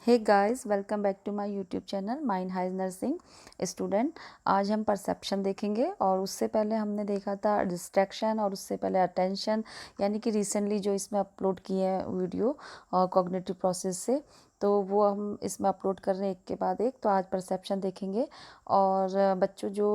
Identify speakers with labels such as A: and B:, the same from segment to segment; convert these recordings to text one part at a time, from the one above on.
A: Hey guys, welcome back to my YouTube channel mind highs nursing student. आज हम perception देखेंगे और उससे पहले हमने देखा था डिस्ट्रैक्शन और उससे पहले अटेंशन, यानी कि रिसेंटली जो इसमें अपलोड किए हैं वीडियो कॉग्निटिव प्रोसेस से, तो वो हम इसमें अपलोड कर रहे हैं एक के बाद एक। तो आज परसेप्शन देखेंगे और बच्चों जो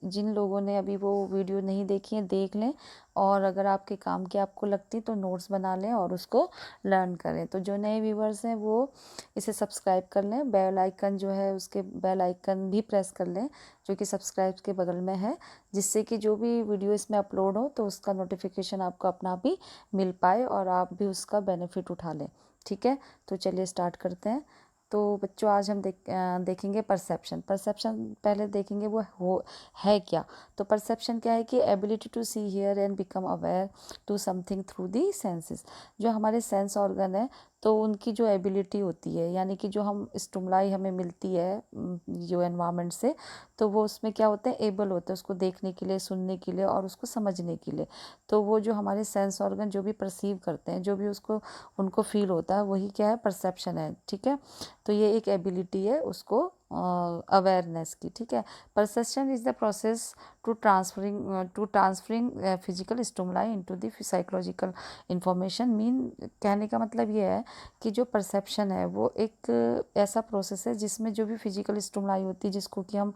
A: जिन लोगों ने अभी वो वीडियो नहीं देखी है देख लें, और अगर आपके काम की आपको लगती तो नोट्स बना लें और उसको लर्न करें। तो जो नए व्यूवर्स हैं वो इसे सब्सक्राइब कर लें, बेल आइकन जो है उसके बेल आइकन भी प्रेस कर लें जो कि सब्सक्राइब के बगल में है, जिससे कि जो भी वीडियो इसमें अपलोड हो तो उसका नोटिफिकेशन आपको अपना भी मिल पाए और आप भी उसका बेनिफिट उठा लें। ठीक है, तो चलिए स्टार्ट करते हैं। तो बच्चों आज हम देखेंगे परसेप्शन। परसेप्शन पहले देखेंगे वो है क्या। तो परसेप्शन क्या है कि ability to see hear and become aware to something through the senses. जो हमारे सेंस ऑर्गन है तो उनकी जो एबिलिटी होती है, यानी कि जो हम स्टिमुलाई हमें मिलती है जो एनवायरनमेंट से, तो वो उसमें क्या होते हैं, एबल होते हैं उसको देखने के लिए, सुनने के लिए और उसको समझने के लिए। तो वो जो हमारे सेंस ऑर्गन जो भी परसीव करते हैं, जो भी उसको उनको फील होता है, वही क्या है, परसेप्शन है। ठीक है, तो ये एक एबिलिटी है उसको अवेयरनेस की। ठीक है, perception is the process to transferring physical stimuli into the psychological information. Mean कहने का मतलब ये है कि जो परसेप्शन है वो एक ऐसा प्रोसेस है जिसमें जो भी फिजिकल स्टिमुलाई होती है, जिसको कि हम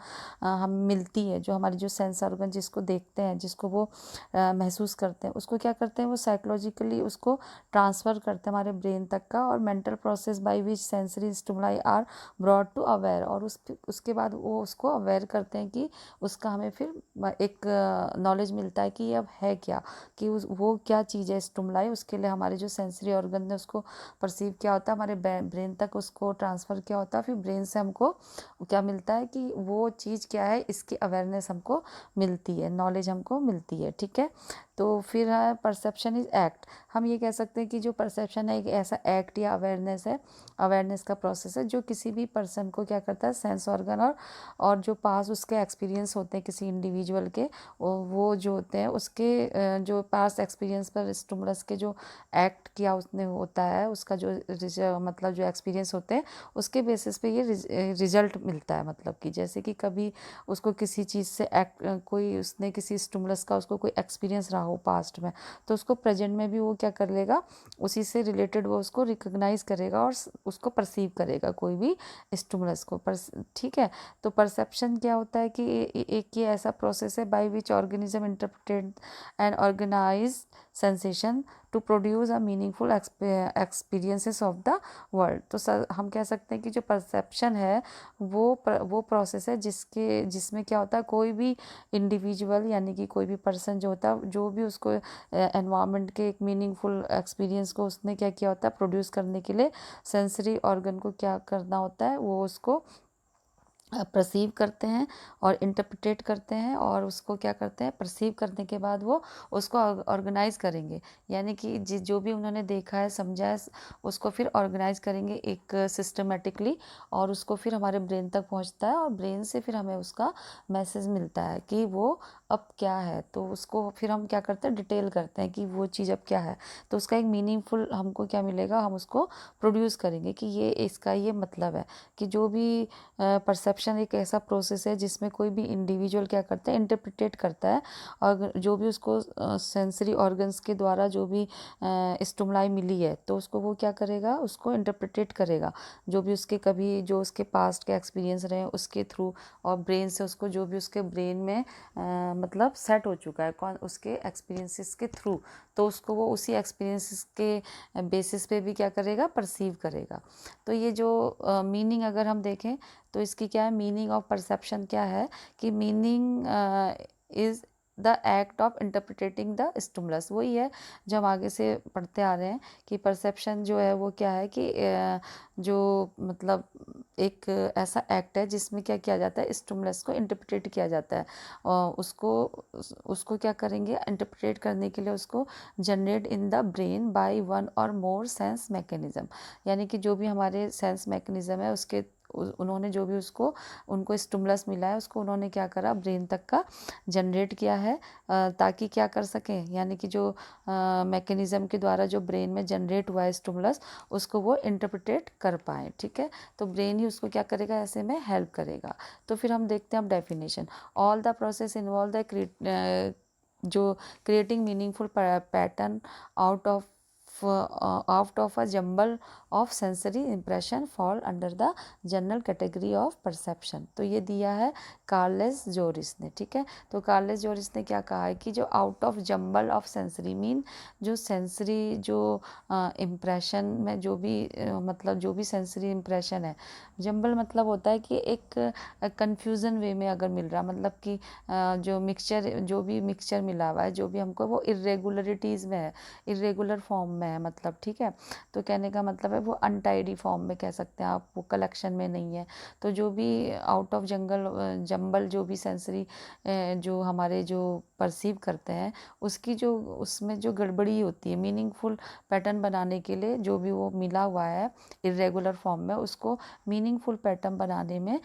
A: मिलती है, जो हमारी जो सेंस ऑर्गन जिसको देखते हैं, जिसको वो महसूस करते हैं, उसको क्या करते हैं, वो साइकोलॉजिकली उसको ट्रांसफ़र करते हैं हमारे ब्रेन तक का। और mental process by which sensory stimuli are brought to aware, और उसके बाद वो उसको अवेयर करते हैं कि उसका हमें फिर एक नॉलेज मिलता है कि ये अब है क्या, कि वो क्या चीज़ है स्टिमुलाई। उसके लिए हमारे जो सेंसरी ऑर्गन ने उसको परसीव किया होता है, हमारे ब्रेन तक उसको ट्रांसफ़र किया होता है, फिर ब्रेन से हमको क्या मिलता है कि वो चीज़ क्या है, इसकी अवेयरनेस हमको मिलती है, नॉलेज हमको मिलती है। ठीक है, तो फिर है परसेप्शन इज एक्ट। हम ये कह सकते हैं कि जो परसेप्शन है एक ऐसा एक्ट या अवेयरनेस है, अवेयरनेस का प्रोसेस है जो किसी भी पर्सन को क्या करता है, सेंस ऑर्गन और जो पास उसके एक्सपीरियंस होते हैं किसी इंडिविजुअल के, वो जो होते हैं उसके जो पास एक्सपीरियंस पर स्टिमुलस के जो एक्ट किया उसने होता है, उसका जो मतलब जो एक्सपीरियंस होते हैं उसके बेसिस पे ये रिजल्ट मिलता है। मतलब कि जैसे कि कभी उसको किसी चीज़ से कोई उसने किसी स्टिमुलस का उसको कोई एक्सपीरियंस रहा हो पास्ट में, तो उसको प्रेजेंट में भी वो क्या कर लेगा, उसी से रिलेटेड वो उसको रिकॉग्नाइज करेगा और उसको परसीव करेगा कोई भी स्टिमुलस को। ठीक है, तो परसेप्शन क्या होता है कि एक ये ऐसा प्रोसेस है by which organism interpret and organize sensation to produce a meaningful experiences of the world. तो हम कह सकते हैं कि जो परसेप्शन है वो प्रोसेस है जिसमें क्या होता है, कोई भी इंडिविजुअल यानी कि कोई भी पर्सन जो होता है, जो भी उसको एनवायरनमेंट के एक मीनिंगफुल एक्सपीरियंस को उसने क्या किया होता है, प्रोड्यूस करने के लिए सेंसरी ऑर्गन को क्या करना होता है, वो उसको परसीव करते हैं और इंटरप्रिटेट करते हैं, और उसको क्या करते हैं, परसीव करने के बाद वो उसको ऑर्गेनाइज करेंगे, यानी कि जो भी उन्होंने देखा है, समझा है, उसको फिर ऑर्गेनाइज करेंगे एक सिस्टमेटिकली, और उसको फिर हमारे ब्रेन तक पहुंचता है और ब्रेन से फिर हमें उसका मैसेज मिलता है कि वो अब क्या है। तो उसको फिर हम क्या करते हैं, डिटेल करते हैं कि वो चीज़ अब क्या है, तो उसका एक मीनिंगफुल हमको क्या मिलेगा, हम उसको प्रोड्यूस करेंगे कि ये इसका ये मतलब है। कि जो भी परसेप्शन एक ऐसा प्रोसेस है जिसमें कोई भी इंडिविजुअल क्या करता है, इंटरप्रिटेट करता है, और जो भी उसको सेंसरी ऑर्गन्स के द्वारा जो भी स्टिमुलाई मिली है, तो उसको वो क्या करेगा, उसको इंटरप्रिटेट करेगा, जो भी उसके कभी जो उसके पास्ट के एक्सपीरियंस रहे उसके थ्रू, और ब्रेन से उसको जो भी उसके ब्रेन में मतलब सेट हो चुका है कौन उसके एक्सपीरियंसेस के थ्रू, तो उसको वो उसी एक्सपीरियंसेस के बेसिस पे भी क्या करेगा, परसीव करेगा। तो ये जो मीनिंग अगर हम देखें तो इसकी क्या है, मीनिंग ऑफ परसेप्शन क्या है कि meaning is the act of interpreting the stimulus. वही है जो हम आगे से पढ़ते आ रहे हैं कि परसेप्शन जो है वो क्या है कि जो मतलब एक ऐसा एक्ट है जिसमें क्या किया जाता है, स्टिमुलस को इंटरप्रिटेट किया जाता है, और उसको क्या करेंगे, इंटरप्रिटेट करने के लिए उसको generate in the brain by one और मोर सेंस मैकेनिज्म, यानी कि जो भी हमारे सेंस मैकेनिज्म है उन्होंने जो भी उनको स्टिमुलस मिला है उसको उन्होंने क्या करा, ब्रेन तक का जनरेट किया है, ताकि क्या कर सकें, यानी कि जो मैकेनिज़्म के द्वारा जो ब्रेन में जनरेट हुआ है स्टिमुलस, उसको वो इंटरप्रिटेट कर पाएँ। ठीक है, तो ब्रेन ही उसको क्या करेगा, ऐसे में हेल्प करेगा। तो फिर हम देखते हैं अब definition. All the process involve the जो creating meaningful pattern out of a jumble of sensory impression fall under the general category of perception. तो ये दिया है कार्लेस जोरिस ने। ठीक है, तो कार्लेस जोरिस ने क्या कहा है कि जो out of jumble of sensory mean जो सेंसरी जो इम्प्रेशन में जो भी मतलब जो भी सेंसरी इम्प्रेशन है, जंबल मतलब होता है कि एक कन्फ्यूज़न वे में अगर मिल रहा, मतलब कि जो भी मिक्सचर मिला हुआ है, जो भी हमको वो इरेगुलरिटीज़ में है, इरेगुलर फॉर्म में है, मतलब ठीक है। तो कहने का मतलब है वो अनटाइडी फॉर्म में कह सकते हैं आप, वो कलेक्शन में नहीं है। तो जो भी आउट ऑफ जंबल जो भी सेंसरी जो हमारे जो परसीव करते हैं, उसकी जो उसमें जो गड़बड़ी होती है, मीनिंगफुल पैटर्न बनाने के लिए जो भी वो मिला हुआ है इरेगुलर फॉर्म में, उसको मीनिंगफुल पैटर्न बनाने में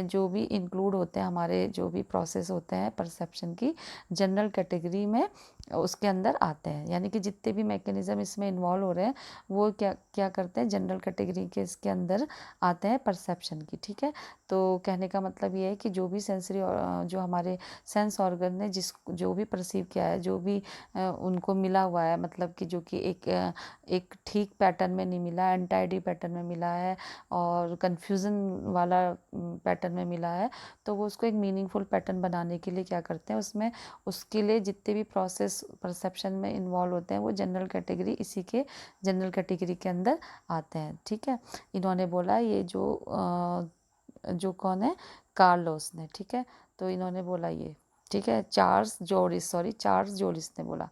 A: जो भी इंक्लूड होते हैं हमारे जो भी प्रोसेस होते हैं परसेप्शन की जनरल कैटेगरी में उसके अंदर आते हैं। यानी कि जितने भी मैकेनिज्म इसमें इन्वॉल्व हो रहे हैं वो क्या क्या करते हैं, जनरल कैटेगरी के इसके अंदर आते हैं परसेप्शन की। ठीक है, तो कहने का मतलब ये है कि जो भी सेंसरी जो हमारे सेंस ऑर्गन ने जो भी परसीव किया है, जो भी उनको मिला हुआ है, मतलब कि जो कि एक ठीक पैटर्न में नहीं मिला है, अनटाइडी पैटर्न में मिला है और कन्फ्यूज़न वाला पैटर्न में मिला है, तो वो उसको एक मीनिंगफुल पैटर्न बनाने के लिए क्या करते हैं, उसमें उसके लिए जितने भी प्रोसेस परसेप्शन में इन्वॉल्व होते हैं वो जनरल कैटेगरी के अंदर आते हैं। ठीक है, इन्होंने बोला ये जो कौन है, कार्लोस ने। ठीक है, तो इन्होंने बोला ये, ठीक है, चार्ल्स जोरिस ने बोला।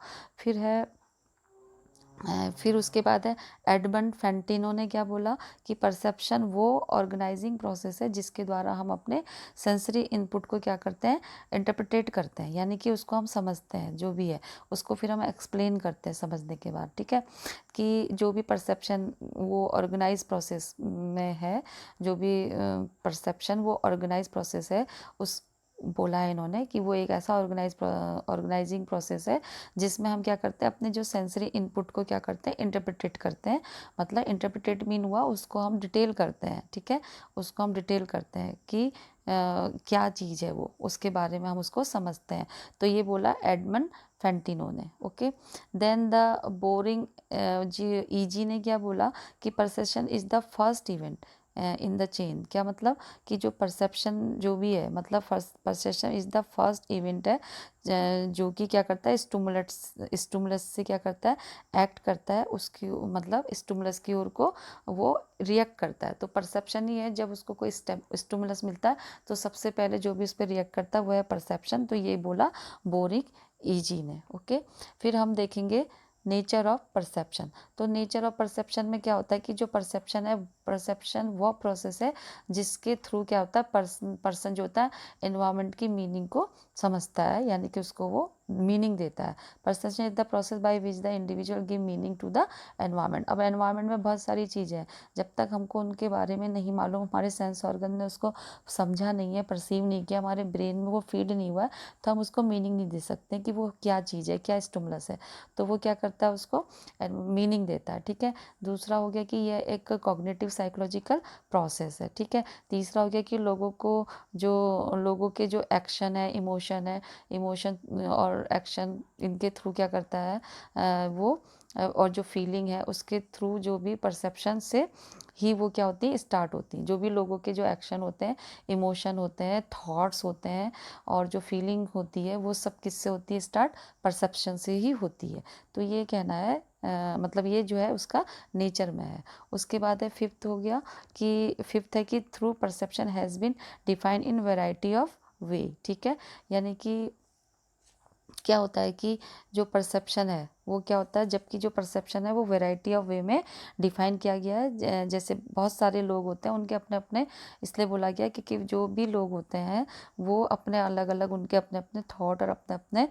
A: फिर उसके बाद है एडमंड फेंटिनो ने क्या बोला कि परसेप्शन वो ऑर्गेनाइजिंग प्रोसेस है जिसके द्वारा हम अपने सेंसरी इनपुट को क्या करते हैं, इंटरप्रिटेट करते हैं, यानी कि उसको हम समझते हैं, जो भी है उसको फिर हम एक्सप्लेन करते हैं समझने के बाद। ठीक है, कि जो भी परसेप्शन वो ऑर्गेनाइज प्रोसेस में है, जो भी परसेप्शन वो ऑर्गेनाइज प्रोसेस है, उस बोला है इन्होंने कि वो एक ऐसा ऑर्गेनाइजिंग प्रोसेस है जिसमें हम क्या करते हैं, अपने जो सेंसरी इनपुट को क्या करते हैं, इंटरप्रिटेट करते हैं। मतलब इंटरप्रिटेट मीन हुआ उसको हम डिटेल करते हैं। ठीक है, उसको हम डिटेल करते हैं कि क्या चीज़ है वो, उसके बारे में हम उसको समझते हैं। तो ये बोला एडमंड फेंटिनो ने। Okay, then the Boring EG ने क्या बोला कि perception is the first event in the chain. क्या मतलब कि जो परसेप्शन जो भी है, मतलब perception is the first event है जो कि क्या करता है, स्टिमुलस से क्या करता है, एक्ट करता है, उसकी मतलब स्टिमुलस की ओर को वो रिएक्ट करता है। तो परसेप्शन ही है, जब उसको कोई स्टिमुलस मिलता है तो सबसे पहले जो भी उस पर रिएक्ट करता है वो है परसेप्शन। तो ये बोला बोरिक ईजी ने। ओके, फिर हम देखेंगे नेचर ऑफ परसेप्शन। तो नेचर ऑफ परसेप्शन में क्या होता है कि जो परसेप्शन है, परसेप्शन वो प्रोसेस है जिसके थ्रू क्या होता है, पर्सन जो होता है एनवायरनमेंट की मीनिंग को समझता है, यानी कि उसको वो मीनिंग देता है। Perception is the process by which the individual give meaning to the environment. अब एनवायरनमेंट में बहुत सारी चीज़ें हैं, जब तक हमको उनके बारे में नहीं मालूम, हमारे सेंस ऑर्गन ने उसको समझा नहीं है, परसीव नहीं किया, हमारे ब्रेन में वो फीड नहीं हुआ है, तो हम उसको मीनिंग नहीं दे सकते कि वो क्या चीज़ है, क्या स्टिमुलस है। तो वो क्या करता है, उसको मीनिंग देता है। ठीक है, दूसरा हो गया कि यह एक कॉग्निटिव साइकोलॉजिकल प्रोसेस है। ठीक है, तीसरा हो गया कि लोगों के जो एक्शन है, इमोशन और एक्शन, इनके थ्रू क्या करता है वो और जो फीलिंग है उसके थ्रू जो भी परसेप्शन से ही वो क्या होती है, स्टार्ट होती हैं। जो भी लोगों के जो एक्शन होते हैं, इमोशन होते हैं, थॉट्स होते हैं और जो फीलिंग होती है, वो सब किससे होती है, स्टार्ट परसेप्शन से ही होती है। तो ये कहना है मतलब ये जो है उसका नेचर में है। उसके बाद है फिफ्थ है कि through perception has been defined in variety of way. ठीक है, यानी कि क्या होता है कि जो परसेप्शन है वो क्या होता है, जबकि जो परसेप्शन है वो वैरायटी ऑफ वे में डिफाइन किया गया है। जैसे बहुत सारे लोग होते हैं, उनके अपने अपने, इसलिए बोला गया कि जो भी लोग होते हैं वो अपने अलग अलग, उनके अपने अपने थॉट और अपने अपने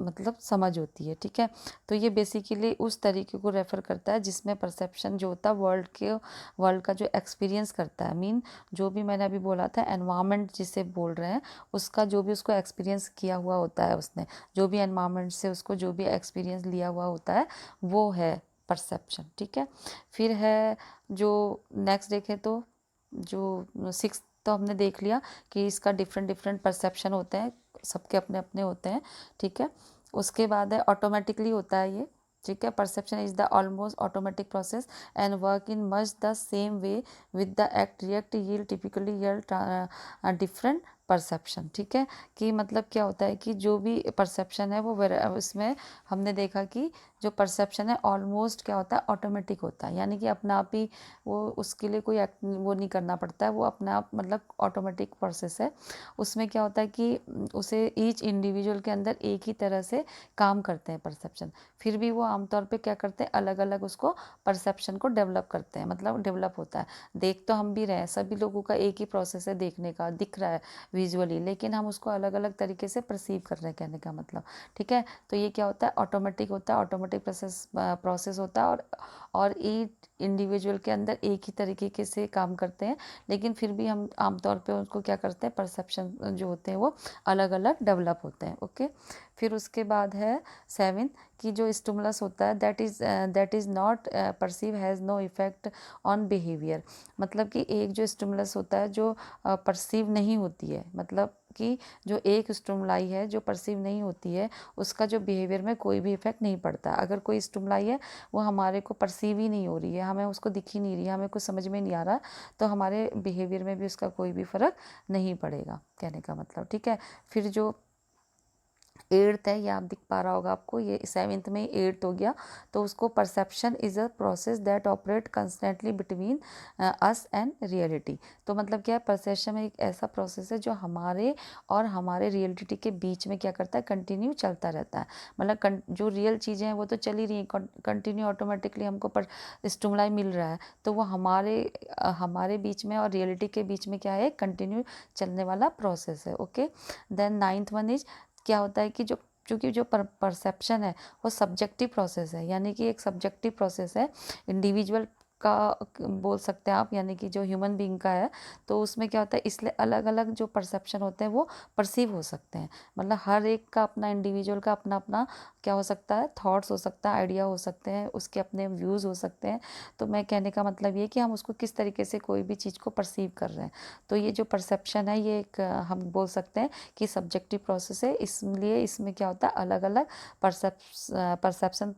A: मतलब समझ होती है, ठीक है। तो ये बेसिकली उस तरीके को रेफर करता है जिसमें परसेप्शन जो होता है वर्ल्ड का जो एक्सपीरियंस करता है, मीन जो भी मैंने अभी बोला था एनवायरनमेंट जिसे बोल रहे हैं, उसका जो भी उसको एक्सपीरियंस किया हुआ होता है, उसने जो भी एनवायरनमेंट से उसको जो भी एक्सपीरियंस लिया हुआ होता है वो है परसेप्शन, ठीक है। फिर है जो नेक्स्ट देखें तो जो सिक्स तो हमने देख लिया कि इसका डिफरेंट डिफरेंट परसेप्शन होते हैं, सबके अपने अपने होते हैं, ठीक है। उसके बाद है ऑटोमेटिकली होता है ये, ठीक है। Perception is the almost automatic process and work in much the same way with the act react yield typically yield different perception, ठीक है। कि मतलब क्या होता है कि जो भी परसेप्शन है वो इसमें हमने देखा कि जो परसेप्शन है ऑलमोस्ट क्या होता है, ऑटोमेटिक होता है, यानी कि अपना आप ही वो, उसके लिए कोई वो नहीं करना पड़ता है, वो अपने आप मतलब ऑटोमेटिक प्रोसेस है। उसमें क्या होता है कि उसे ईच इंडिविजुअल के अंदर एक ही तरह से काम करते हैं परसेप्शन, फिर भी वो आमतौर पे क्या करते हैं, अलग अलग उसको परसेप्शन को डेवलप करते हैं, मतलब डेवलप होता है। देख तो हम भी रहे हैं, सभी लोगों का एक ही प्रोसेस है देखने का, दिख रहा है विजुअली, लेकिन हम उसको अलग अलग तरीके से परसीव कर रहे हैं, कहने का मतलब, ठीक है। तो ये क्या होता है, ऑटोमेटिक होता है, ऑटोमेटिक प्रोसेस होता है, और ईच इंडिविजुअल के अंदर एक ही तरीके से काम करते हैं, लेकिन फिर भी हम आमतौर पे उसको क्या करते हैं, परसेप्शन जो होते हैं वो अलग अलग डेवलप होते हैं, ओके। फिर उसके बाद है सेवन, कि जो स्टिमुलस होता है that is not perceive has no effect on behaviour, मतलब कि एक जो स्टिमुलस होता है जो परसीव नहीं होती है, मतलब कि जो एक स्टिमुलाई है जो परसीव नहीं होती है, उसका जो बिहेवियर में कोई भी इफेक्ट नहीं पड़ता। अगर कोई स्टिमुलाई है वो हमारे को परसीव ही नहीं हो रही है, हमें उसको दिख ही नहीं रही है, हमें कुछ समझ में नहीं आ रहा, तो हमारे बिहेवियर में भी उसका कोई भी फ़र्क नहीं पड़ेगा, कहने का मतलब, ठीक है। फिर जो एट्थ है, ये आप दिख पा रहा होगा आपको, ये सेवेंथ में एट्थ हो गया, तो उसको perception is a process that operate constantly between us and reality. तो मतलब क्या है, परसेप्शन एक ऐसा प्रोसेस है जो हमारे और हमारे रियलिटी के बीच में क्या करता है, कंटिन्यू चलता रहता है, मतलब जो रियल चीज़ें हैं वो तो चल ही रही हैं कंटिन्यू, ऑटोमेटिकली हमको पर स्टिमुलाई मिल रहा है, तो वो हमारे बीच में और रियलिटी के बीच में क्या है, कंटिन्यू चलने वाला प्रोसेस है, okay. Then ninth one is, क्या होता है कि जो क्योंकि जो परसेप्शन है वो सब्जेक्टिव प्रोसेस है, यानी कि एक सब्जेक्टिव प्रोसेस है, इंडिविजुअल का बोल सकते हैं आप, यानी कि जो ह्यूमन बीइंग का है, तो उसमें क्या होता है, इसलिए अलग अलग जो परसेप्शन होते हैं वो परसीव हो सकते हैं, मतलब हर एक का अपना, इंडिविजुअल का अपना अपना क्या हो सकता है, थॉट्स हो सकता है, आइडिया हो सकते हैं, उसके अपने व्यूज़ हो सकते हैं। तो मैं कहने का मतलब ये कि हम उसको किस तरीके से कोई भी चीज़ को परसीव कर रहे हैं, तो ये जो परसेप्शन है ये एक हम बोल सकते हैं कि सब्जेक्टिव प्रोसेस है, इसलिए इसमें क्या होता है, अलग अलग परसेप्शन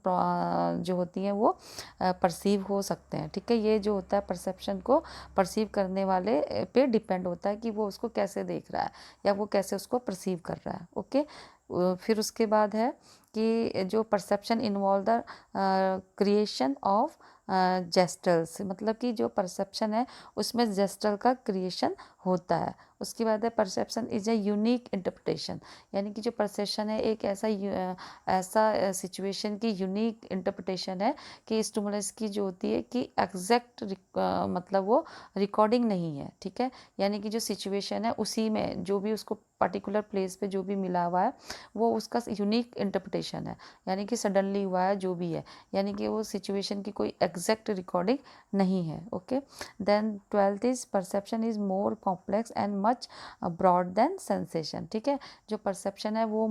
A: जो होती हैं वो परसीव हो सकते हैं, ठीक है। ये जो होता है परसेप्शन को परसीव करने वाले पे डिपेंड होता है कि वो उसको कैसे देख रहा है या वो कैसे उसको परसीव कर रहा है, ओके। फिर उसके बाद है कि जो perception involve the creation of gestalts, मतलब कि जो परसेप्शन है उसमें जेस्टल का क्रिएशन होता है। उसके बाद है perception is a unique interpretation, यानी कि जो परसेप्शन है एक ऐसा सिचुएशन की यूनिक इंटरप्रिटेशन है कि स्टिमुलस की जो होती है कि एग्जैक्ट मतलब वो रिकॉर्डिंग नहीं है, ठीक है। यानी कि जो सिचुएशन है उसी में जो भी उसको पर्टिकुलर प्लेस पे जो भी मिला हुआ है वो उसका यूनिक इंटरप्रिटेशन है, यानी कि सडनली हुआ है जो भी है, यानी कि वो सिचुएशन की कोई एग्जैक्ट रिकॉर्डिंग नहीं है, okay. Then twelfth is perception is more complex and much broad than sensation, ठीक है। जो परसेप्शन है वो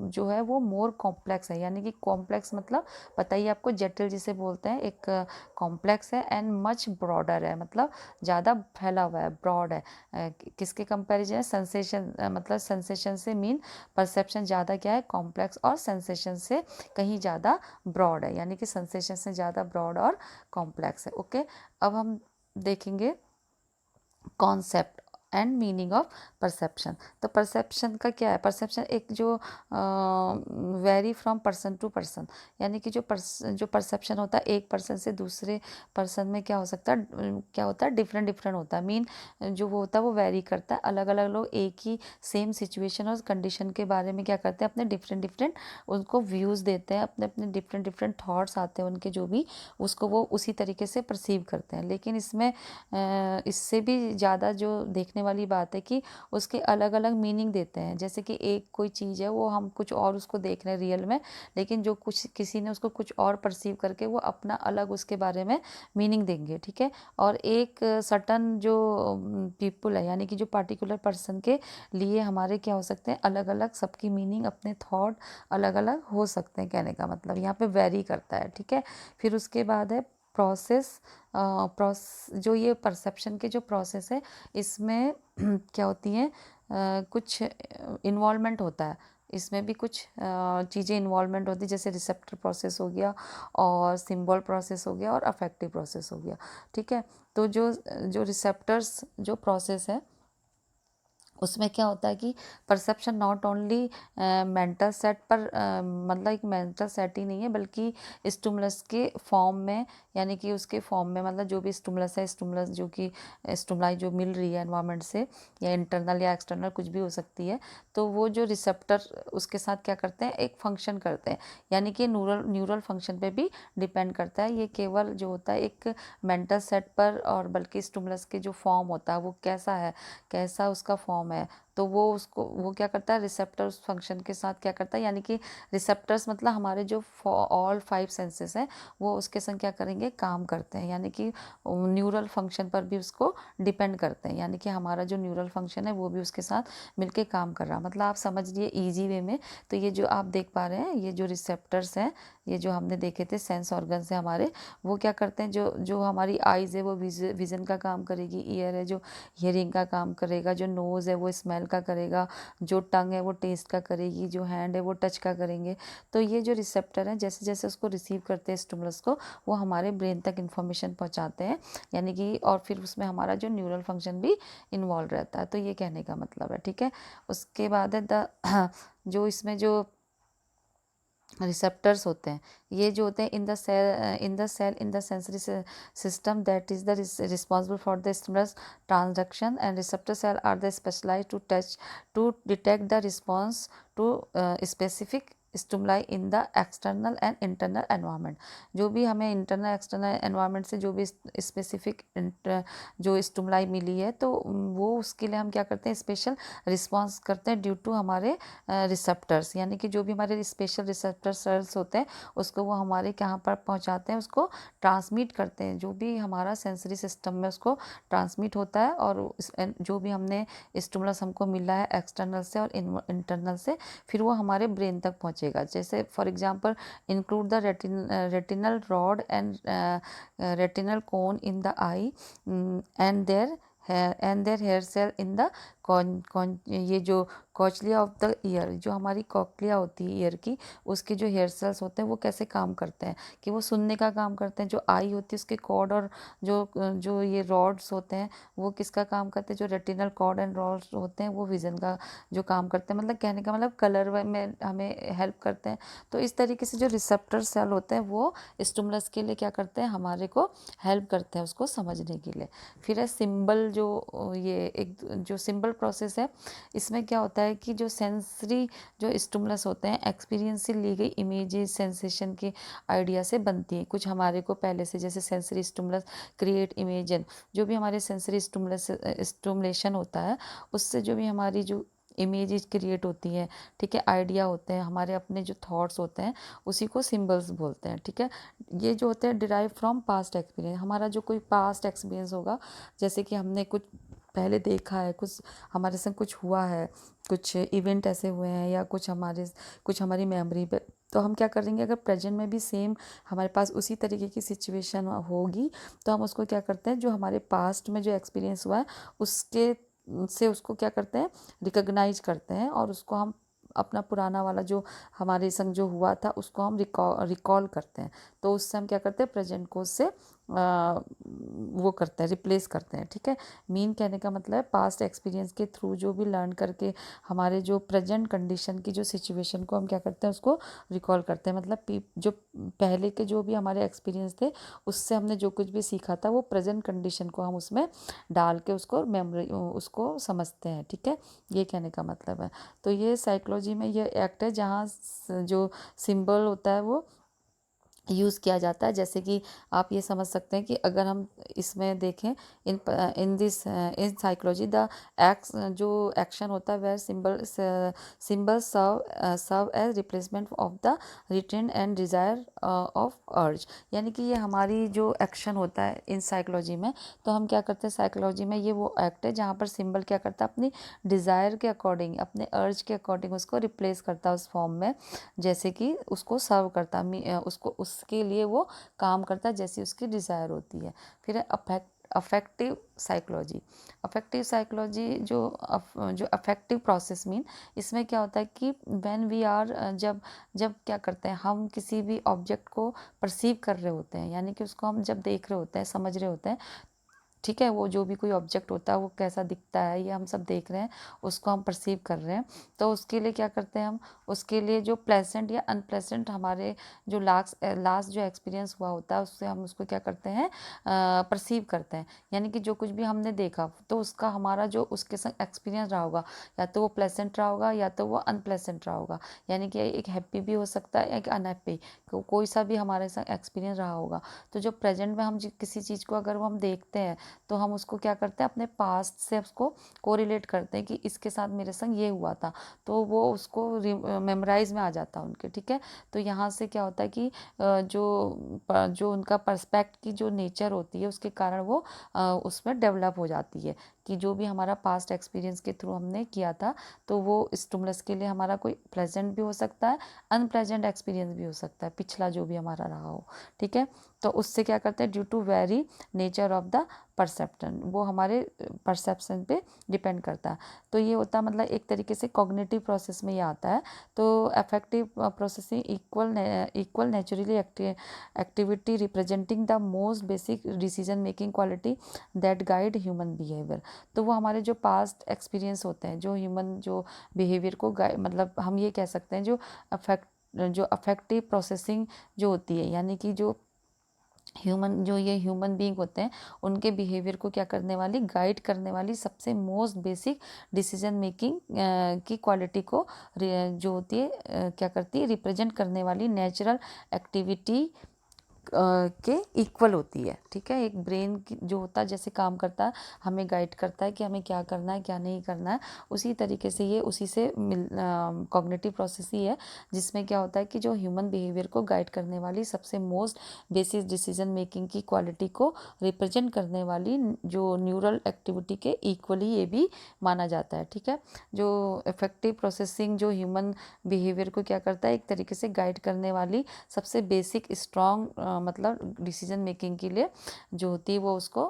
A: जो है वो मोर कॉम्प्लेक्स है, यानी कि कॉम्प्लेक्स मतलब पता ही आपको, जटिल जिसे बोलते हैं, एक कॉम्प्लेक्स है, एंड मच ब्रॉडर है, मतलब ज़्यादा फैला हुआ है, ब्रॉड है। किसके कंपैरिजन है, सेंसेशन, मतलब सेंसेशन से मीन परसेप्शन ज़्यादा क्या है, कॉम्प्लेक्स, और सेंसेशन से कहीं ज़्यादा ब्रॉड है, यानी कि सेंसेशन से ज़्यादा ब्रॉड और कॉम्प्लेक्स है, ओके। अब हम देखेंगे concept, and meaning of perception. तो परसेप्शन का क्या है, परसेप्शन एक जो vary from person to person, यानी कि जो परसेप्शन होता है एक पर्सन से दूसरे पर्सन में क्या हो सकता है, क्या होता है, डिफरेंट डिफरेंट होता है। मीन जो वो होता है वो वेरी करता है, अलग अलग लोग एक ही सेम सिचुएशन और कंडीशन के बारे में क्या करते हैं, अपने डिफरेंट डिफरेंट उनको व्यूज़ देते हैं, अपने अपने डिफरेंट डिफरेंट थॉट्स आते हैं उनके, जो भी उसको वो उसी तरीके से परसीव करते हैं। लेकिन इसमें इससे भी ज़्यादा जो देखने वाली बात है कि उसके अलग अलग मीनिंग देते हैं। जैसे कि एक कोई चीज़ है वो हम कुछ और उसको देख रहे हैं रियल में, लेकिन जो कुछ किसी ने उसको कुछ और परसीव करके वो अपना अलग उसके बारे में मीनिंग देंगे, ठीक है। और एक सर्टन जो पीपल है, यानी कि जो पार्टिकुलर पर्सन के लिए हमारे क्या हो सकते हैं, अलग अलग सबकी मीनिंग, अपने थॉट अलग अलग हो सकते हैं, कहने का मतलब यहाँ पे वेरी करता है, ठीक है। फिर उसके बाद है प्रोसेस। जो ये परसेप्शन के जो प्रोसेस है इसमें क्या होती हैं, कुछ इन्वॉल्वमेंट होता है, इसमें भी कुछ चीज़ें इन्वॉल्वमेंट होती है, जैसे रिसेप्टर प्रोसेस हो गया और सिंबल प्रोसेस हो गया और अफेक्टिव प्रोसेस हो गया, ठीक है। तो जो जो रिसेप्टर्स जो प्रोसेस है उसमें क्या होता है कि perception not only mental set पर मतलब एक मेंटल सेट ही नहीं है, बल्कि स्टिमुलस के फॉर्म में, यानी कि उसके फॉर्म में, मतलब जो भी स्टिमुलस है, स्टिमुलस जो कि स्टिमुलाई जो मिल रही है एनवायरनमेंट से, या इंटरनल या एक्सटर्नल कुछ भी हो सकती है, तो वो जो रिसेप्टर उसके साथ क्या करते हैं, एक फंक्शन करते हैं, यानी कि न्यूरल फंक्शन पे भी डिपेंड करता है। ये केवल जो होता है एक मेंटल सेट पर, और बल्कि स्टिमुलस के जो फॉर्म होता है वो कैसा है, कैसा उसका फॉर्म है, तो वो क्या करता है, रिसेप्टर उस फंक्शन के साथ क्या करता है, यानी कि रिसेप्टर्स मतलब हमारे जो ऑल 5 सेंसेस हैं वो उसके संग क्या करेंगे, काम करते हैं, यानी कि न्यूरल फंक्शन पर भी उसको डिपेंड करते हैं, यानी कि हमारा जो न्यूरल फंक्शन है वो भी उसके साथ मिलके काम कर रहा, मतलब आप समझ लिए ईजी वे में। तो ये जो आप देख पा रहे हैं, ये जो रिसेप्टर्स हैं, ये जो हमने देखे थे सेंस ऑर्गन से हमारे, वो क्या करते हैं, जो जो हमारी आइज़ है वो विजन का काम करेगी, ईयर है जो हियरिंग का काम करेगा, जो नोज़ है वो स्मेल का करेगा, जो टंग है वो टेस्ट का करेगी, जो हैंड है वो टच का करेंगे। तो ये जो रिसेप्टर हैं जैसे जैसे उसको रिसीव करते हैं स्टिमुलस को, वो हमारे ब्रेन तक इन्फॉर्मेशन पहुंचाते हैं, यानी कि और फिर उसमें हमारा जो न्यूरल फंक्शन भी इन्वॉल्व रहता है। तो ये कहने का मतलब है, ठीक है। उसके बाद है द जो इसमें जो रिसेप्टर्स होते हैं, ये जो होते हैं in the sensory system that is the responsible for the stimulus transduction, and receptor cell are the specialise to touch to detect the response to specific stimuli in the external and internal environment. जो भी हमें internal external environment से जो भी specific जो stimuli मिली है, तो वो उसके लिए हम क्या करते हैं, स्पेशल रिस्पॉन्स करते हैं ड्यू टू हमारे रिसेप्टर्स, यानी कि जो भी हमारे स्पेशल रिसेप्टर सेल्स होते हैं उसको वो हमारे कहाँ पर पहुँचाते हैं, उसको ट्रांसमिट करते हैं, जो भी हमारा सेंसरी सिस्टम में उसको ट्रांसमिट होता है, और जो भी हमने स्टिमुलस हमको मिला है एक्सटर्नल से और इंटरनल से, फिर वो हमारे ब्रेन तक पहुँचेगा। जैसे for example include the retinal rod and retinal cone in the eye and their hair cell in the ये जो कॉचलिया ऑफ द ईयर, जो हमारी कॉकलिया होती है ईयर की, उसके जो हेयर सेल्स होते हैं वो कैसे काम करते हैं, कि वो सुनने का काम करते हैं। जो आई होती है उसके कॉर्ड और जो जो ये रॉड्स होते हैं वो किसका काम करते हैं, जो रेटिनल कॉर्ड एंड रॉड्स होते हैं वो विजन का जो काम करते हैं, मतलब कहने का मतलब कलर में हमें हेल्प करते हैं। तो इस तरीके से जो रिसेप्टर सेल होते हैं वो स्टिमुलस के लिए क्या करते हैं, हमारे को हेल्प करते हैं उसको समझने के लिए। फिर है सिंबल, जो ये एक जो सिंबल प्रोसेस है, इसमें क्या होता है कि जो सेंसरी जो स्टिमुलस होते हैं एक्सपीरियंस से ली गई इमेजेस सेंसेशन के आइडिया से बनती है। कुछ हमारे को पहले से, जैसे सेंसरी स्टिमुलस क्रिएट इमेजन, जो भी हमारे सेंसरी स्टिमुलेशन होता है उससे जो भी हमारी जो इमेजेस क्रिएट होती हैं, ठीक है, आइडिया होते हैं, हमारे अपने जो थॉट्स होते हैं उसी को सिंबल्स बोलते हैं, ठीक है। ये जो होते हैं डिराइव फ्रॉम पास्ट एक्सपीरियंस, हमारा जो कोई पास्ट एक्सपीरियंस होगा, जैसे कि हमने कुछ पहले देखा है, कुछ हमारे संग कुछ हुआ है, कुछ इवेंट ऐसे हुए हैं, या कुछ हमारी मेमोरी पे, तो हम क्या करेंगे, अगर प्रेजेंट में भी सेम हमारे पास उसी तरीके की सिचुएशन होगी, तो हम उसको क्या करते हैं, जो हमारे पास्ट में जो एक्सपीरियंस हुआ है उसके से उसको क्या करते हैं, रिकॉग्नाइज करते हैं, और उसको हम अपना पुराना वाला जो हमारे संग जो हुआ था उसको हम रिकॉल करते हैं। तो उससे हम क्या करते हैं, प्रेजेंट को उससे वो करते हैं, रिप्लेस करते हैं, ठीक है। मीन कहने का मतलब है पास्ट एक्सपीरियंस के थ्रू जो भी लर्न करके हमारे जो प्रेजेंट कंडीशन की जो सिचुएशन को हम क्या करते हैं, उसको रिकॉल करते हैं। मतलब जो पहले के जो भी हमारे एक्सपीरियंस थे उससे हमने जो कुछ भी सीखा था वो प्रेजेंट कंडीशन को हम उसमें डाल के उसको मेमोरी उसको समझते हैं, ठीक है। ये कहने का मतलब है। तो ये साइकोलॉजी में ये एक्ट है जहाँ जो सिंबल होता है वो यूज़ किया जाता है। जैसे कि आप ये समझ सकते हैं कि अगर हम इसमें देखें इन साइकोलॉजी द एक्स जो एक्शन होता है वह symbol serve as replacement of the retain and desire of urge. यानी कि ये हमारी जो एक्शन होता है इन साइकोलॉजी में, तो हम क्या करते हैं साइकोलॉजी में, ये वो एक्ट है जहाँ पर सिंबल क्या करता है अपनी डिज़ायर के अकॉर्डिंग, अपने अर्ज के अकॉर्डिंग उसको रिप्लेस करता है उस फॉर्म में, जैसे कि उसको सर्व करता उसको उसके लिए वो काम करता है जैसी उसकी डिज़ायर होती है। फिर अफेक्टिव साइकोलॉजी। अफेक्टिव साइकोलॉजी जो अफेक्टिव प्रोसेस मीन, इसमें क्या होता है कि व्हेन वी आर जब जब क्या करते हैं हम किसी भी ऑब्जेक्ट को परसीव कर रहे होते हैं, यानी कि उसको हम जब देख रहे होते हैं, समझ रहे होते हैं, ठीक है। वो जो भी कोई ऑब्जेक्ट होता है वो कैसा दिखता है ये हम सब देख रहे हैं, उसको हम परसीव कर रहे हैं। तो उसके लिए क्या करते हैं हम, उसके लिए जो प्लेजेंट या अनप्लेजेंट हमारे जो लास्ट जो एक्सपीरियंस हुआ होता है उससे हम उसको क्या करते हैं परसीव करते हैं। यानी कि जो कुछ भी हमने देखा तो उसका हमारा जो उसके संग एक्सपीरियंस रहा होगा, या तो वो प्लेजेंट रहा होगा या तो वो अनप्लेजेंट रहा होगा। यानी कि एक हैप्पी भी हो सकता है, एक अनहैप्पी, कोई सा भी हमारे संग एक्सपीरियंस रहा होगा। तो जो प्रेजेंट में हम किसी चीज़ को अगर वो हम देखते हैं तो हम उसको क्या करते हैं अपने पास्ट से उसको कोरिलेट करते हैं कि इसके साथ मेरे संग ये हुआ था, तो वो उसको मेमोराइज में आ जाता है उनके, ठीक है। तो यहाँ से क्या होता है कि जो उनका पर्सपेक्ट की जो नेचर होती है उसके कारण वो उसमें डेवलप हो जाती है कि जो भी हमारा पास्ट एक्सपीरियंस के थ्रू हमने किया था, तो वो स्टिमुलस के लिए हमारा कोई प्लेजेंट भी हो सकता है, अनप्लेजेंट एक्सपीरियंस भी हो सकता है, पिछला जो भी हमारा रहा हो, ठीक है। तो उससे क्या करते हैं due to very nature of the perception, वो हमारे परसेप्शन पे डिपेंड करता है। तो ये होता है मतलब एक तरीके से कॉग्निटिव प्रोसेस में ये आता है। तो affective processing equal naturally activity representing the most basic decision making quality that guide human behaviour. तो वो हमारे जो पास्ट एक्सपीरियंस होते हैं जो ह्यूमन जो बिहेवियर को मतलब हम ये कह सकते हैं जो अफेक्टिव प्रोसेसिंग जो होती है, यानी कि जो ये ह्यूमन बीइंग होते हैं उनके बिहेवियर को क्या करने वाली, गाइड करने वाली सबसे मोस्ट बेसिक डिसीजन मेकिंग की क्वालिटी को जो होती है क्या करती है, रिप्रेजेंट करने वाली नेचुरल एक्टिविटी के इक्वल होती है, ठीक है। एक ब्रेन जो होता है जैसे काम करता है, हमें गाइड करता है कि हमें क्या करना है क्या नहीं करना है, उसी तरीके से ये उसी से कॉग्निटिव प्रोसेस ही है जिसमें क्या होता है कि जो ह्यूमन बिहेवियर को गाइड करने वाली सबसे मोस्ट बेसिक डिसीजन मेकिंग की क्वालिटी को रिप्रेजेंट करने वाली जो न्यूरल एक्टिविटी के इक्वली ये भी माना जाता है, ठीक है। जो इफेक्टिव प्रोसेसिंग जो ह्यूमन बिहेवियर को क्या करता है एक तरीके से गाइड करने वाली सबसे बेसिक स्ट्रॉन्ग मतलब डिसीजन मेकिंग के लिए जो होती है वो उसको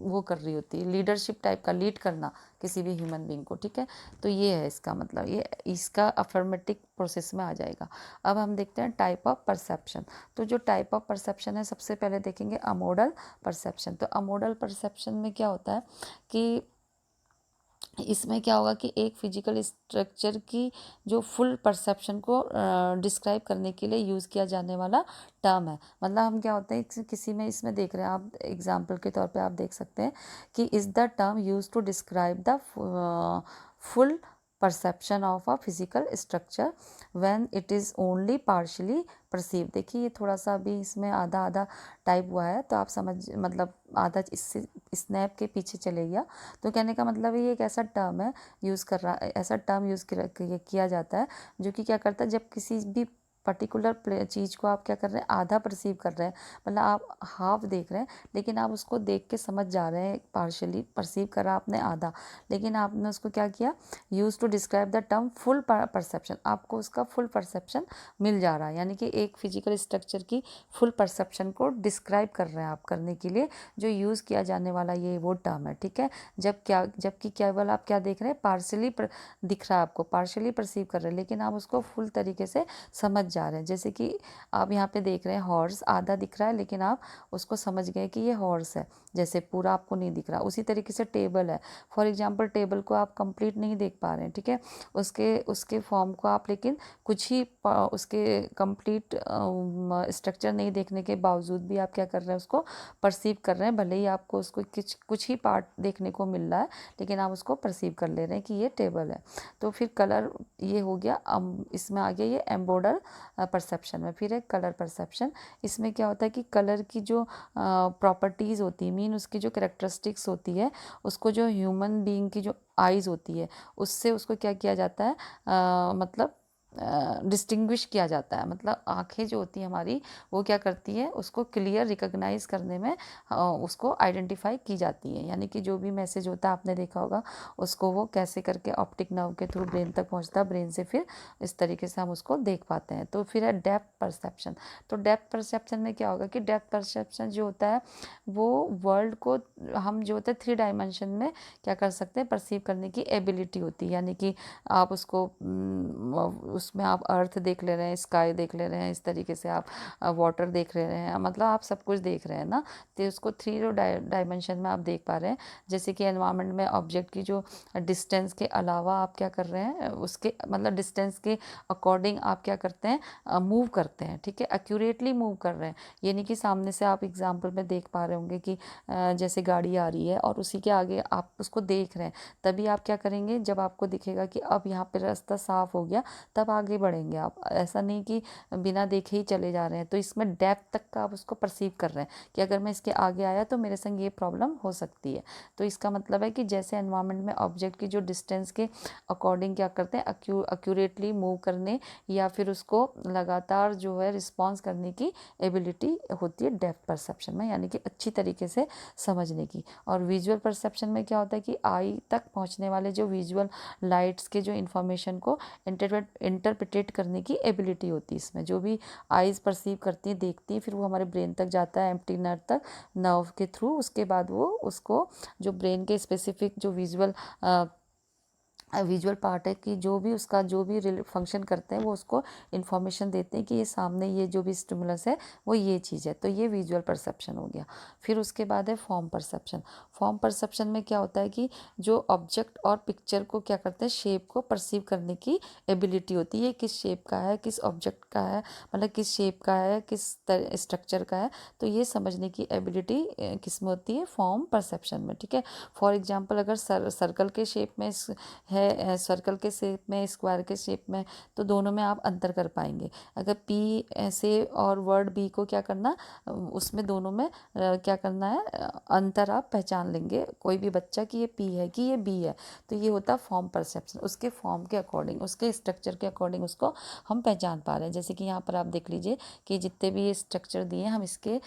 A: वो कर रही होती है, लीडरशिप टाइप का, लीड करना किसी भी ह्यूमन बीइंग को, ठीक है। तो ये है इसका मतलब, ये इसका अफर्मेटिव प्रोसेस में आ जाएगा। अब हम देखते हैं टाइप ऑफ परसेप्शन। तो जो टाइप ऑफ परसेप्शन है सबसे पहले देखेंगे अमोडल परसेप्शन। तो अमोडल परसेप्शन में क्या होता है कि इसमें क्या होगा कि एक फिजिकल स्ट्रक्चर की जो फुल परसेप्शन को डिस्क्राइब करने के लिए यूज़ किया जाने वाला टर्म है। मतलब हम क्या होते हैं किसी में इसमें देख रहे हैं, आप एग्जांपल के तौर पे आप देख सकते हैं कि is the term use to describe the full perception of a physical structure when it is only partially perceive. देखिए ये थोड़ा सा अभी इसमें आधा आधा टाइप हुआ है, तो आप समझ मतलब आधा इससे स्नैप के पीछे चले गया। तो कहने का मतलब ये एक ऐसा टर्म है यूज़ कर रहा ऐसा टर्म यूज़ किया जाता है जो कि क्या करता है जब किसी भी पर्टिकुलर चीज़ को आप क्या कर रहे हैं आधा परसीव कर रहे हैं, मतलब आप हाफ देख रहे हैं लेकिन आप उसको देख के समझ जा रहे हैं, पार्शली परसीव करा आपने आधा, लेकिन आपने उसको क्या किया, use to describe the term full perception, आपको उसका फुल परसेप्शन मिल जा रहा है। यानी कि एक फिजिकल स्ट्रक्चर की फुल परसेप्शन को डिस्क्राइब कर रहे हैं आप करने के लिए जो यूज़ किया जाने वाला ये वो टर्म है, ठीक है। जबकि केवल आप क्या देख रहे हैं, पार्शली दिख रहा है आपको, पार्शली परसीव कर रहे हैं, लेकिन आप उसको फुल तरीके से समझ जा रहे हैं। जैसे कि आप यहाँ पे देख रहे हैं हॉर्स आधा दिख रहा है, लेकिन आप उसको समझ गए कि ये हॉर्स है, जैसे पूरा आपको नहीं दिख रहा। उसी तरीके से टेबल है, फॉर एग्जांपल टेबल को आप कंप्लीट नहीं देख पा रहे हैं, ठीक है, उसके उसके फॉर्म को आप, लेकिन कुछ ही उसके कंप्लीट स्ट्रक्चर नहीं देखने के बावजूद भी आप क्या कर रहे हैं, उसको परसीव कर रहे हैं। भले ही आपको उसको कुछ ही पार्ट देखने को मिल रहा है, लेकिन आप उसको परसीव कर ले रहे हैं कि ये टेबल है। तो फिर कलर ये हो गया, इसमें आ गया ये एम्बोडर परसेप्शन में। फिर एक कलर परसेप्शन, इसमें क्या होता है कि कलर की जो प्रॉपर्टीज़ होती है, मीन उसकी जो कैरेक्टरिस्टिक्स होती है, उसको जो ह्यूमन बीइंग की जो आइज़ होती है उससे उसको क्या किया जाता है, मतलब डिस्टिंग्विश किया जाता है। मतलब आँखें जो होती हैं हमारी, वो क्या करती है, उसको क्लियर रिकॉग्नाइज करने में उसको आइडेंटिफाई की जाती है। यानी कि जो भी मैसेज होता है, आपने देखा होगा, उसको वो कैसे करके ऑप्टिक नर्व के थ्रू ब्रेन तक पहुंचता है, ब्रेन से फिर इस तरीके से हम उसको देख पाते हैं। तो फिर है डेप्थ परसेप्शन। तो डेप्थ परसेप्शन में क्या होगा कि डेप्थ परसेप्शन जो होता है वो वर्ल्ड को हम जो होता है 3 डायमेंशन में क्या कर सकते हैं, परसीव करने की एबिलिटी होती है। यानी कि आप उसको उसमें आप अर्थ देख ले रहे हैं, स्काई देख ले रहे हैं, इस तरीके से आप वाटर देख ले रहे हैं, मतलब आप सब कुछ देख रहे हैं ना। तो उसको 3 डायमेंशन में आप देख पा रहे हैं। जैसे कि एनवायरनमेंट में ऑब्जेक्ट की जो डिस्टेंस के अलावा आप क्या कर रहे हैं, उसके मतलब डिस्टेंस के अकॉर्डिंग आप क्या करते हैं, मूव करते हैं, ठीक है, एक्यूरेटली मूव कर रहे हैं। ये नहीं कि सामने से आप एग्जाम्पल में देख पा रहे होंगे कि जैसे गाड़ी आ रही है और उसी के आगे आप उसको देख रहे हैं, तभी आप क्या करेंगे, जब आपको दिखेगा कि अब यहाँ पे रास्ता साफ हो गया, तब आगे बढ़ेंगे आप। ऐसा नहीं कि बिना देखे ही चले जा रहे हैं। तो इसमें डेप्थ तक का आप उसको परसीव कर रहे हैं कि अगर मैं इसके आगे आया तो मेरे संग ये प्रॉब्लम हो सकती है। तो इसका मतलब है कि जैसे एनवायरनमेंट में ऑब्जेक्ट की जो डिस्टेंस के अकॉर्डिंग क्या करते हैं, एक्यूरेटली मूव करने या फिर उसको लगातार जो है रिस्पॉन्स करने की एबिलिटी होती है डेप्थ परसेप्शन में, यानी कि अच्छी तरीके से समझने की। और विजुअल परसेप्शन में क्या होता है कि आई तक पहुंचने वाले जो विजुअल लाइट्स के जो इन्फॉर्मेशन को इंटरप्रिटेट करने की एबिलिटी होती है इसमें। जो भी आइज़ परसीव करती हैं, देखती हैं, फिर वो हमारे ब्रेन तक जाता है, एम्प्टी नर्व तक, नर्व के थ्रू। उसके बाद वो उसको जो ब्रेन के स्पेसिफिक जो विजुअल पार्ट है कि जो भी उसका जो भी फंक्शन करते हैं, वो उसको इन्फॉर्मेशन देते हैं कि ये सामने ये जो भी स्टिमुलस है वो ये चीज़ है। तो ये विजुअल परसेप्शन हो गया। फिर उसके बाद है फॉर्म परसेप्शन। फॉर्म परसेप्शन में क्या होता है कि जो ऑब्जेक्ट और पिक्चर को क्या करते हैं, शेप को परसीव करने की एबिलिटी होती है, किस शेप का है, किस ऑब्जेक्ट का है, मतलब किस शेप का है, किस स्ट्रक्चर का है। तो ये समझने की एबिलिटी किस में होती है, फॉर्म परसेप्शन में, ठीक है। फॉर एग्जाम्पल अगर सर्कल के शेप में है, सर्कल के शेप में, स्क्वायर के शेप में, तो दोनों में आप अंतर कर पाएंगे। अगर पी से और वर्ड बी को क्या करना, उसमें दोनों में क्या करना है, अंतर आप पहचान लेंगे, कोई भी बच्चा कि ये पी है कि ये बी है। तो ये होता है फॉर्म परसेप्शन। उसके फॉर्म के अकॉर्डिंग, उसके स्ट्रक्चर के अकॉर्डिंग उसको हम पहचान पा रहे हैं। जैसे कि यहाँ पर आप देख लीजिए कि जितने भी ये स्ट्रक्चर दिए हैं, हम इसके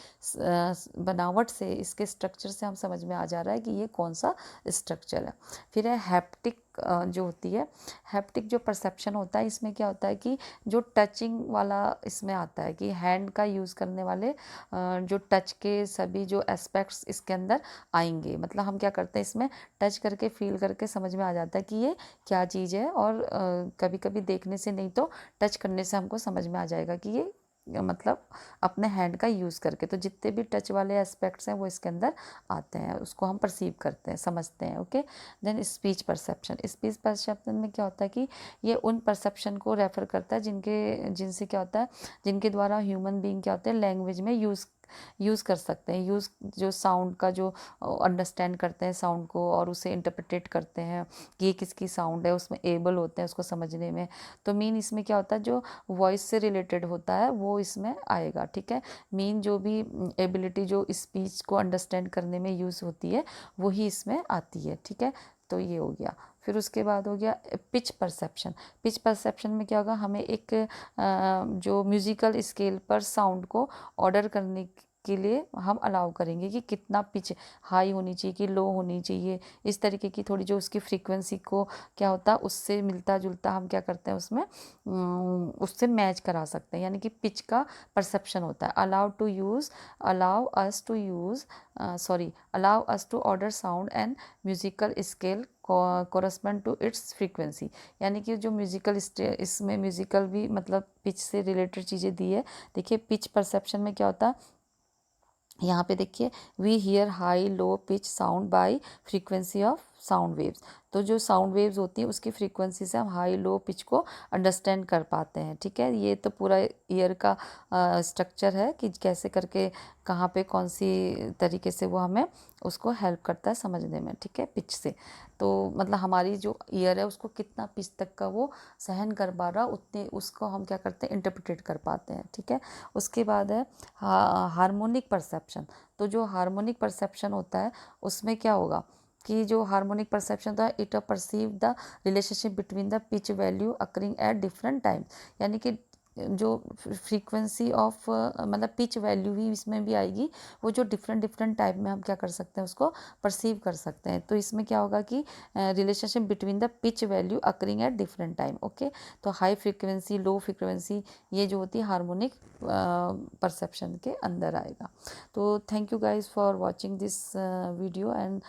A: बनावट से, इसके स्ट्रक्चर से हम समझ में आ जा रहा है कि ये कौन सा स्ट्रक्चर है। फिर है हैप्टिक जो होती है, हैप्टिक जो परसेप्शन होता है, इसमें क्या होता है कि जो टचिंग वाला इसमें आता है कि हैंड का यूज़ करने वाले जो टच के सभी जो एस्पेक्ट्स इसके अंदर आएंगे। मतलब हम क्या करते हैं, इसमें टच करके फील करके समझ में आ जाता है कि ये क्या चीज़ है। और कभी कभी देखने से नहीं तो टच करने से हमको समझ में आ जाएगा कि ये मतलब अपने हैंड का यूज़ करके। तो जितने भी टच वाले एस्पेक्ट्स हैं वो इसके अंदर आते हैं, उसको हम परसीव करते हैं, समझते हैं। Okay, then speech perception. Speech perception में क्या होता है कि ये उन परसेप्शन को रेफर करता है जिनसे क्या होता है, जिनके द्वारा ह्यूमन बीइंग क्या होते हैं, लैंग्वेज में यूज़ कर सकते हैं। जो साउंड का जो अंडरस्टैंड करते हैं साउंड को और उसे इंटरप्रिटेट करते हैं कि ये किसकी साउंड है, उसमें एबल होते हैं उसको समझने में। तो मीन इसमें क्या होता है, जो वॉइस से रिलेटेड होता है वो इसमें आएगा, ठीक है। मीन जो भी एबिलिटी जो स्पीच को अंडरस्टैंड करने में यूज़ होती है वही इसमें आती है, ठीक है। तो ये हो गया। फिर उसके बाद हो गया पिच परसेप्शन। पिच परसेप्शन में क्या होगा, हमें एक जो म्यूज़िकल स्केल पर साउंड को ऑर्डर करने के लिए हम अलाउ करेंगे कि कितना पिच हाई होनी चाहिए कि लो होनी चाहिए, इस तरीके की थोड़ी जो उसकी फ्रीक्वेंसी को क्या होता है उससे मिलता जुलता हम क्या करते हैं उसमें उससे मैच करा सकते हैं, यानी कि पिच का परसेप्शन होता है। Allow us to order sound and musical scale correspond to its frequency, यानी कि जो म्यूजिकल इसमें म्यूजिकल भी मतलब पिच से रिलेटेड चीज़ें दी है। देखिए पिच परसेप्शन में क्या होता है, यहाँ पे देखिए we hear high low pitch sound by frequency of sound waves, तो जो साउंड वेव्स होती हैं उसकी फ्रीक्वेंसी से हम हाई लो पिच को अंडरस्टैंड कर पाते हैं। ठीक है, ये तो पूरा ईयर का स्ट्रक्चर है कि कैसे करके कहाँ पे कौन सी तरीके से वो हमें उसको हेल्प करता है समझने में। ठीक है, पिच से तो मतलब हमारी जो ईयर है उसको कितना पिच तक का वो सहन कर पा रहा उतने उसको हम क्या करते हैं इंटरप्रिटेट कर पाते हैं। ठीक है, उसके बाद है हार्मोनिक परसेप्शन। तो जो हार्मोनिक परसेप्शन होता है उसमें क्या होगा कि जो हार्मोनिक परसेप्शन था it perceive the relationship between the pitch value occurring at different time, यानी कि जो फ्रीक्वेंसी ऑफ मतलब पिच वैल्यू ही इसमें भी आएगी, वो जो डिफरेंट डिफरेंट टाइप में हम क्या कर सकते हैं उसको परसीव कर सकते हैं। तो इसमें क्या होगा कि relationship between the pitch value occurring at different time. Okay, तो हाई फ्रीक्वेंसी लो फ्रीक्वेंसी ये जो होती है हार्मोनिक परसेप्शन के अंदर आएगा। तो thank you guys for watching this video and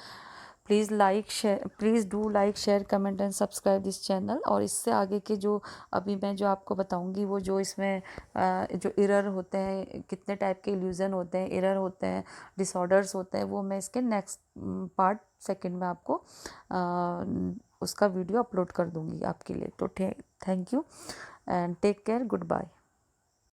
A: please do like share comment and subscribe this channel. और इससे आगे के जो अभी मैं जो आपको बताऊंगी वो जो इसमें जो एरर होते हैं, कितने टाइप के इल्यूज़न होते हैं, एरर होते हैं, डिसऑर्डर्स होते हैं, वो मैं इसके नेक्स्ट पार्ट सेकंड में आपको उसका वीडियो अपलोड कर दूंगी आपके लिए। तो thank you and take care, good bye.